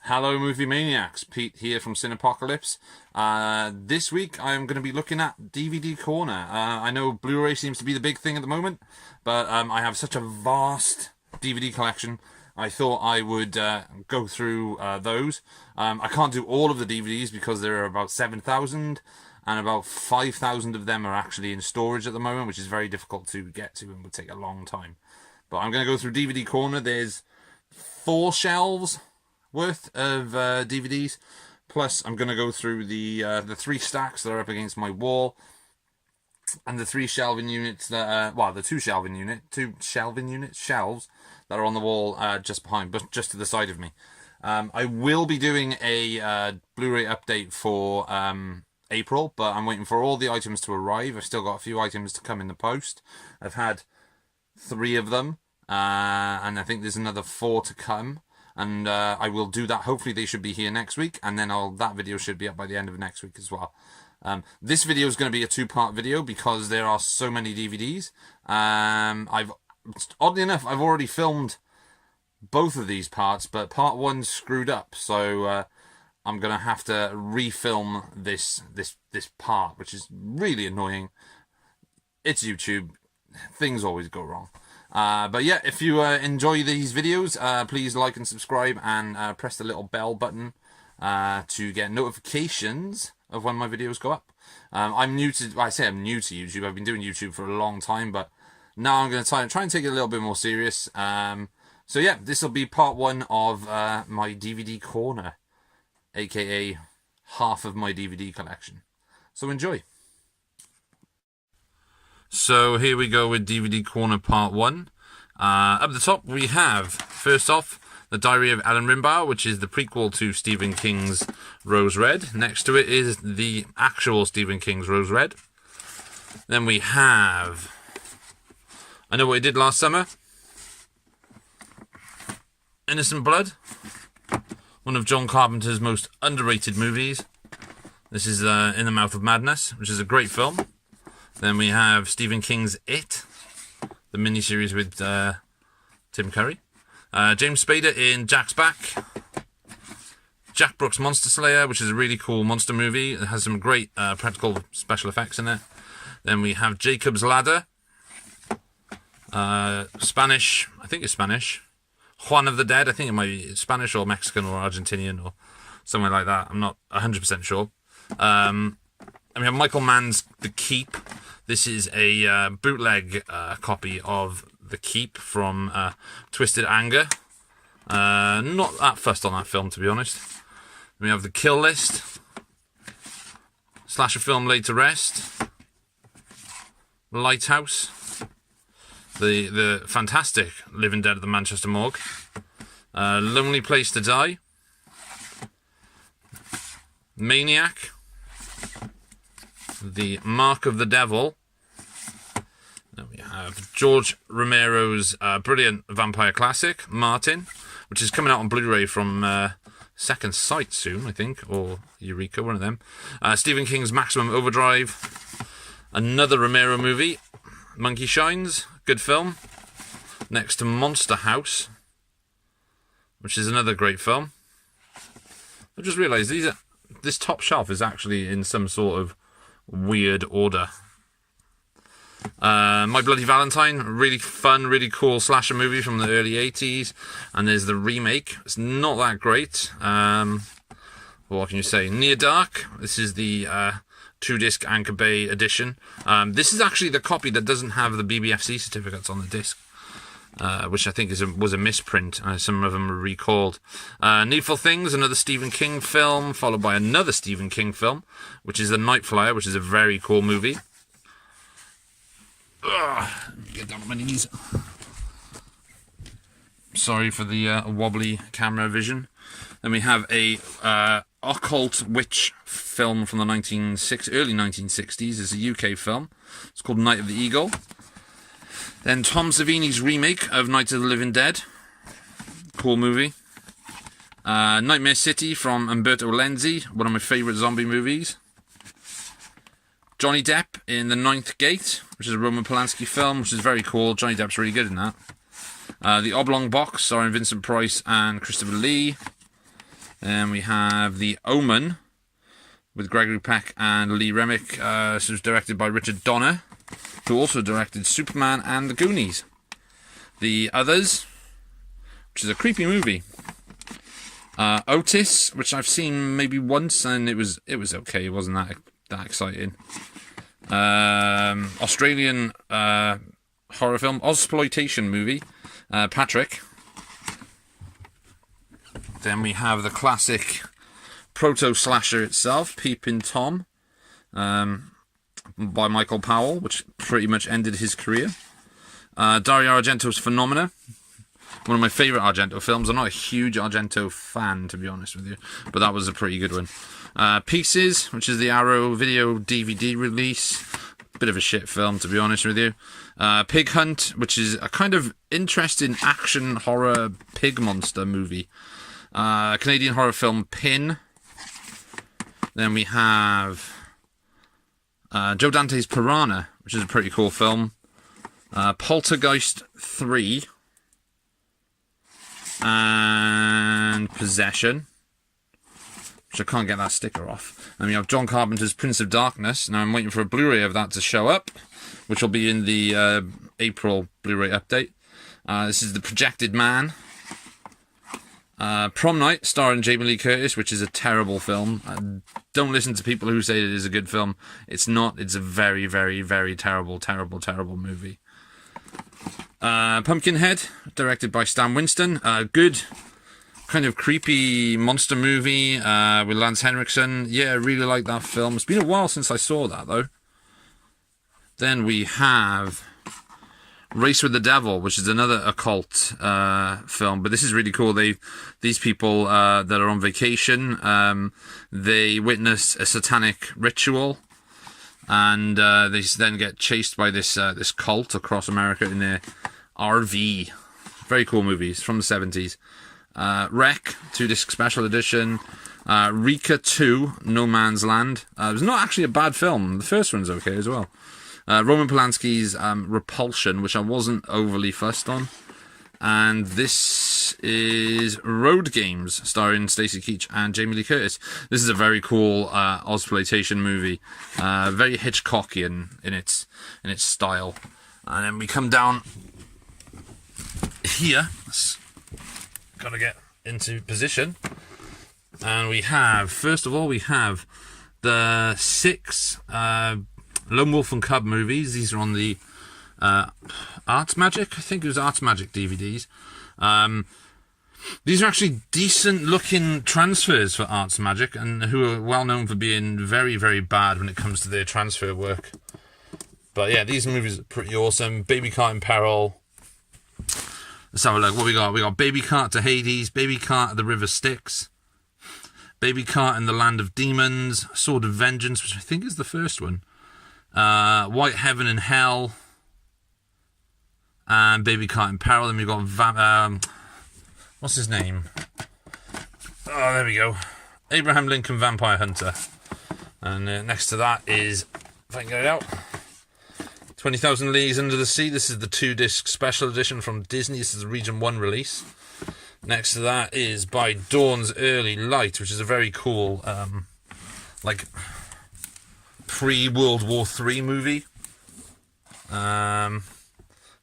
Hello Movie Maniacs, Pete here from Cinepocalypse. This week I am going to be looking at DVD Corner. I know Blu-ray seems to be the big thing at the moment, but I have such a vast DVD collection. I thought I would go through those. I can't do all of the DVDs because there are about 7,000 and about 5,000 of them are actually in storage at the moment, which is very difficult to get to and would take a long time. But I'm going to go through DVD Corner. There's 4 shelves worth of DVDs, plus I'm going to go through the 3 stacks that are up against my wall, and the 3 shelving units that the 2 shelving shelves that are on the wall just behind, but just to the side of me. I will be doing a Blu-ray update for April, but I'm waiting for all the items to arrive. I've still got a few items to come in the post. I've had 3 of them, and I think there's another 4 to come. And I will do that. Hopefully they should be here next week, and then that video should be up by the end of next week as well. This video is going to be a 2-part video because there are so many DVDs. Oddly enough, I've already filmed both of these parts, but part 1's screwed up, so I'm going to have to refilm this part, which is really annoying. It's YouTube. Things always go wrong. But yeah, if you enjoy these videos, please like and subscribe, and press the little bell button to get notifications of when my videos go up. I'm new to YouTube. I've been doing YouTube for a long time, but now I'm going to try and take it a little bit more serious. So yeah, this will be part 1 of my DVD Corner, aka half of my DVD collection. So enjoy. So here we go with DVD Corner Part 1. Up the top we have, first off, The Diary of Alan Rimbaugh, which is the prequel to Stephen King's Rose Red. Next to it is the actual Stephen King's Rose Red. Then we have I Know What You Did Last Summer, Innocent Blood, one of John Carpenter's most underrated movies. This is In the Mouth of Madness, which is a great film. Then we have Stephen King's It, the miniseries with Tim Curry. James Spader in Jack's Back. Jack Brooks' Monster Slayer, which is a really cool monster movie. It has some great practical special effects in it. Then we have Jacob's Ladder. Spanish, I think it's Spanish. Juan of the Dead, I think it might be Spanish or Mexican or Argentinian or somewhere like that. I'm not 100% sure. And we have Michael Mann's The Keep. This is a bootleg copy of The Keep from Twisted Anger. Not that fussed on that film, to be honest. We have The Kill List. Slasher film Laid to Rest. Lighthouse. The fantastic Living Dead at the Manchester Morgue. Lonely Place to Die. Maniac. The Mark of the Devil. Then we have George Romero's brilliant vampire classic, Martin, which is coming out on Blu-ray from Second Sight soon, I think, or Eureka, one of them. Stephen King's Maximum Overdrive. Another Romero movie, Monkey Shines, good film. Next to Monster House, which is another great film. I just realised this top shelf is actually in some sort of weird order. My Bloody Valentine, really fun, really cool slasher movie from the early 80s, and there's the remake. It's not that great. What can you say? Near Dark, this is the 2-disc Anchor Bay edition. This is actually the copy that doesn't have the BBFC certificates on the disc, which I think was a misprint. Some of them were recalled. Needful Things, another Stephen King film, followed by another Stephen King film, which is The Night Flyer, which is a very cool movie. Get down on my knees. Sorry for the wobbly camera vision. Then we have a occult witch film from the early 1960s. It's a UK film. It's called Night of the Eagle. Then Tom Savini's remake of Night of the Living Dead. Cool movie. Nightmare City from Umberto Lenzi, one of my favourite zombie movies. Johnny Depp in The Ninth Gate, which is a Roman Polanski film, which is very cool. Johnny Depp's really good in that. The Oblong Box, starring Vincent Price and Christopher Lee. Then we have The Omen with Gregory Peck and Lee Remick. This was directed by Richard Donner, who also directed Superman and The Goonies. The Others, which is a creepy movie. Otis, which I've seen maybe once, and it was okay. It wasn't that exciting. Australian horror film, Ozploitation movie. Patrick. Then we have the classic proto-slasher itself, Peeping Tom, by Michael Powell, which pretty much ended his career. Dario Argento's Phenomena, one of my favourite Argento films. I'm not a huge Argento fan, to be honest with you, but that was a pretty good one. Pieces, which is the Arrow video DVD release. Bit of a shit film, to be honest with you. Pig Hunt, which is a kind of interesting action horror pig monster movie. Canadian horror film Pin. Then we have Joe Dante's Piranha, which is a pretty cool film. Poltergeist 3. And Possession, which I can't get that sticker off. And we have John Carpenter's Prince of Darkness. Now I'm waiting for a Blu-ray of that to show up, which will be in the April Blu-ray update. This is The Projected Man. Prom Night, starring Jamie Lee Curtis, which is a terrible film. Don't listen to people who say it is a good film. It's not. It's a very, very, very terrible, terrible, terrible movie. Pumpkinhead, directed by Stan Winston. Good, kind of creepy monster movie with Lance Henriksen. Yeah, I really like that film. It's been a while since I saw that, though. Then we have Race with the Devil, which is another occult film, but this is really cool. These people that are on vacation, they witness a satanic ritual, and they then get chased by this cult across America in their RV. Very cool movies from the 70s. Wreck, 2-disc special edition. Rika 2, No Man's Land. It was not actually a bad film. The first one's okay as well. Roman Polanski's Repulsion, which I wasn't overly fussed on. And this is Road Games, starring Stacey Keach and Jamie Lee Curtis. This is a very cool Ozploitation movie. Very Hitchcockian in its style. And then we come down here. Got to get into position. And we have, first of all, we have the 6... Lone Wolf and Cub movies. These are on the Arts Magic. I think it was Arts Magic DVDs. These are actually decent looking transfers for Arts Magic, and who are well known for being very, very bad when it comes to their transfer work. But yeah, these movies are pretty awesome. Baby Cart in Peril. Let's have a look. What we got? We got Baby Cart to Hades, Baby Cart at the River Styx, Baby Cart in the Land of Demons, Sword of Vengeance, which I think is the first one. White Heaven and Hell, and Baby Cart in Peril. Then we've got what's his name? Oh, there we go. Abraham Lincoln Vampire Hunter. And next to that is, if I can get it out, 20,000 Leagues Under the Sea. This is the 2-disc special edition from Disney. This is the Region 1 release. Next to that is By Dawn's Early Light, which is a very cool, like, pre-World War III movie,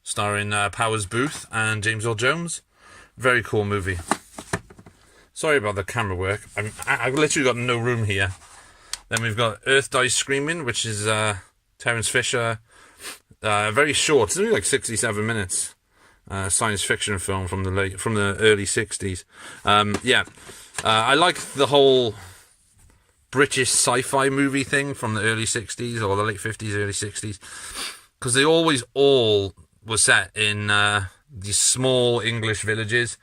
starring Powers Booth and James Earl Jones. Very cool movie. Sorry about the camera work. I've literally got no room here. Then we've got Earth Dies Screaming, which is Terence Fisher. Very short. It's only like 67 minutes. Science fiction film from the early 60s. I like the whole British sci-fi movie thing from the early 60s or the late 50s, early 60s, because they always all were set in these small English villages,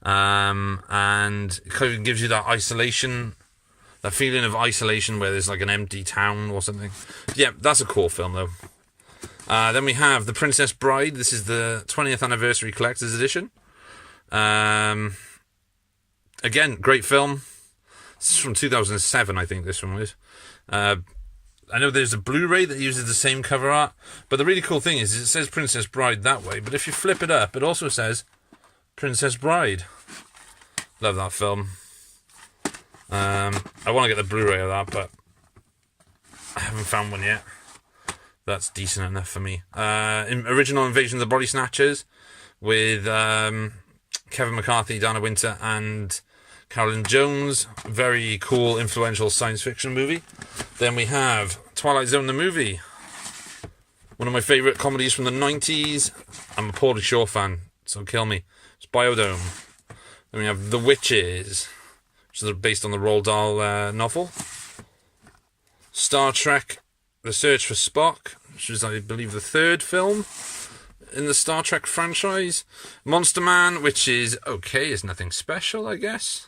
and it kind of gives you that isolation, that feeling of isolation where there's like an empty town or something. Yeah, that's a cool film though. Then we have The Princess Bride. This is the 20th anniversary collector's edition. Again, great film. This is from 2007, I think this one was. I know there's a Blu-ray that uses the same cover art, but the really cool thing is it says Princess Bride that way, but if you flip it up, it also says Princess Bride. Love that film. I want to get the Blu-ray of that, but I haven't found one yet. That's decent enough for me. Original Invasion of the Body Snatchers with Kevin McCarthy, Dana Winter, and Carolyn Jones. Very cool, influential science fiction movie. Then we have Twilight Zone the movie. One of my favourite comedies from the 90s. I'm a Pauly Shore fan, so kill me. It's Biodome. Then we have The Witches, which is based on the Roald Dahl novel. Star Trek, The Search for Spock, which is, I believe, the third film in the Star Trek franchise. Monster Man, which is okay, is nothing special, I guess.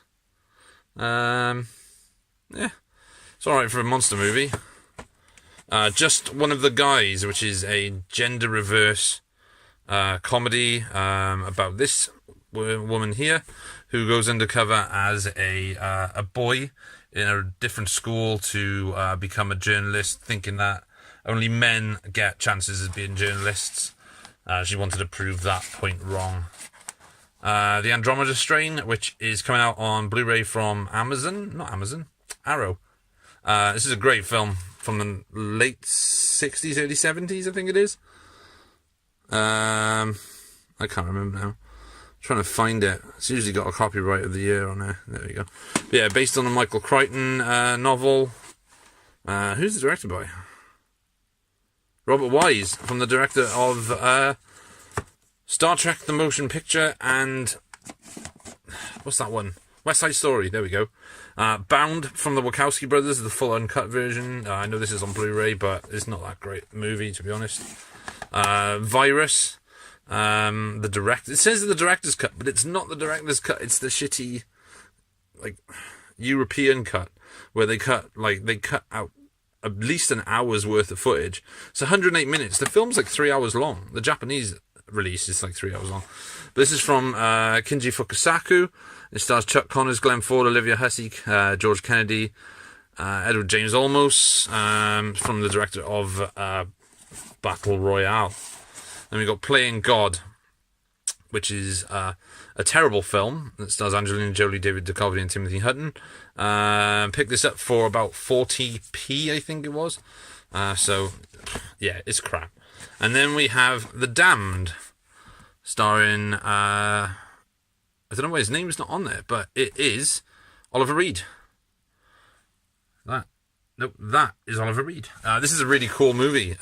Yeah, it's alright for a monster movie. Just One of the Guys, which is a gender reverse comedy about this woman here who goes undercover as a boy in a different school to become a journalist, thinking that only men get chances as being journalists. She wanted to prove that point wrong. The Andromeda Strain, which is coming out on Blu-ray from Arrow. This is a great film from the late 60s, early 70s, I think it is. I can't remember now. I'm trying to find it. It's usually got a copyright of the year on there. There we go. But yeah, based on the Michael Crichton novel. Who's the director by? Robert Wise, from the director of Star Trek The Motion Picture and what's that one? West Side Story. There we go. Bound from the Wachowski brothers, the full uncut version. I know this is on Blu-ray, but it's not that great movie, to be honest. Virus. The director. It says the director's cut, but it's not the director's cut. It's the shitty, like, European cut where they cut out at least an hour's worth of footage. It's 108 minutes. The film's like 3 hours long. The Japanese release is like 3 hours long. But this is from Kinji Fukasaku. It stars Chuck Connors, Glenn Ford, Olivia Hussey, George Kennedy, Edward James Olmos, from the director of Battle Royale. Then we got Playing God, which is a terrible film that stars Angelina Jolie, David Duchovny, and Timothy Hutton. Picked this up for about 40p, I think it was. So, yeah, it's crap. And then we have The Damned, starring, I don't know why his name's not on there, but it is Oliver Reed. That is Oliver Reed. This is a really cool movie.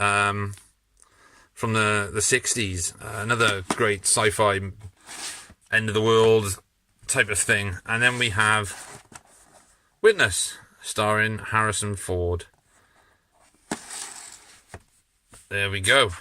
From the 60s, another great sci-fi end of the world type of thing. And then we have Witness, starring Harrison Ford. There we go.